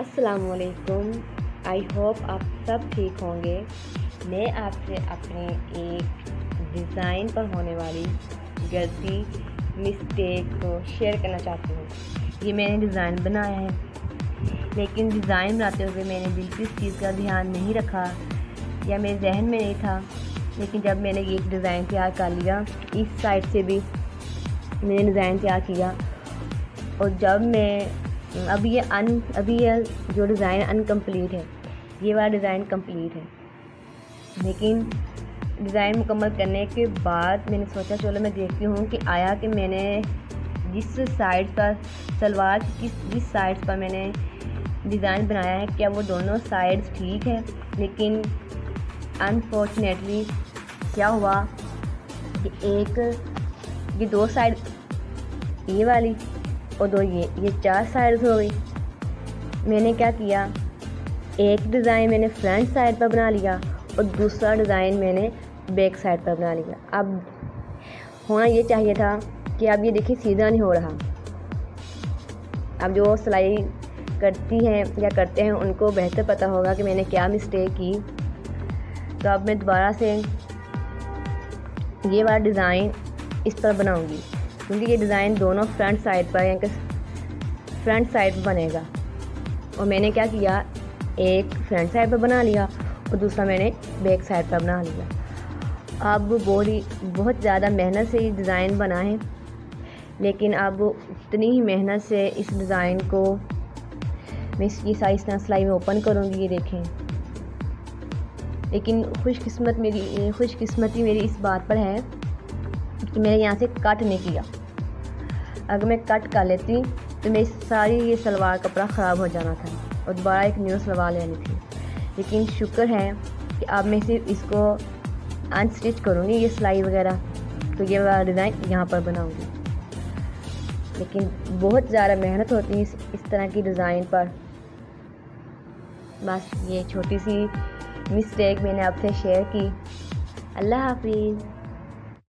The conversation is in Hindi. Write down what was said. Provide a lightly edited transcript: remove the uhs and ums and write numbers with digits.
अस्सलामुअलैकुम। आई होप आप सब ठीक होंगे। मैं आपसे अपने एक डिज़ाइन पर होने वाली गलती मिस्टेक को शेयर करना चाहती हूँ। ये मैंने डिज़ाइन बनाया है, लेकिन डिज़ाइन बनाते हुए मैंने बिल्कुल इस चीज़ का ध्यान नहीं रखा या मेरे जहन में नहीं था। लेकिन जब मैंने ये डिज़ाइन तैयार कर लिया, इस साइड से भी मैंने डिज़ाइन तैयार किया, और जब मैं अभी ये जो डिज़ाइन अनकम्प्लीट है, ये वाला डिज़ाइन कंप्लीट है। लेकिन डिज़ाइन मुकम्मल करने के बाद मैंने सोचा चलो मैं देखती हूँ कि आया कि मैंने जिस साइड पर सलवार की जिस साइड पर मैंने डिज़ाइन बनाया है, क्या वो दोनों साइड्स ठीक है। लेकिन अनफॉर्चुनेटली क्या हुआ कि ये दो साइड ये वाली और दो ये चार साइड्स हो गई। मैंने क्या किया, एक डिज़ाइन मैंने फ्रंट साइड पर बना लिया और दूसरा डिज़ाइन मैंने बैक साइड पर बना लिया। अब होना ये चाहिए था कि अब ये देखिए सीधा नहीं हो रहा। अब जो सिलाई करती हैं या करते हैं उनको बेहतर पता होगा कि मैंने क्या मिस्टेक की। तो अब मैं दोबारा से ये वाला डिज़ाइन इस पर बनाऊंगी, क्योंकि ये डिज़ाइन दोनों फ्रंट साइड पर यानी कि फ्रंट साइड पर बनेगा। और मैंने क्या किया, एक फ्रंट साइड पर बना लिया और दूसरा मैंने बैक साइड पर बना लिया। अब बहुत ज़्यादा मेहनत से ये डिज़ाइन बना है, लेकिन अब उतनी ही मेहनत से इस डिज़ाइन को मैं इसकी साइज सिलाई में ओपन करूँगी, ये देखें। लेकिन खुशकिस्मती मेरी इस बात पर है कि मैंने यहाँ से कट नहीं किया। अगर मैं कट कर लेती तो मेरी सारी ये सलवार कपड़ा ख़राब हो जाना था और दोबारा एक न्यू सलवार लेनी थी। लेकिन शुक्र है कि अब मैं सिर्फ इसको अनस्टिच करूँगी, ये सिलाई वगैरह, तो ये वाला डिज़ाइन यहाँ पर बनाऊँगी। लेकिन बहुत ज़्यादा मेहनत होती है इस तरह की डिज़ाइन पर। बस ये छोटी सी मिस्टेक मैंने आपसे शेयर की। अल्लाह हाफिज़।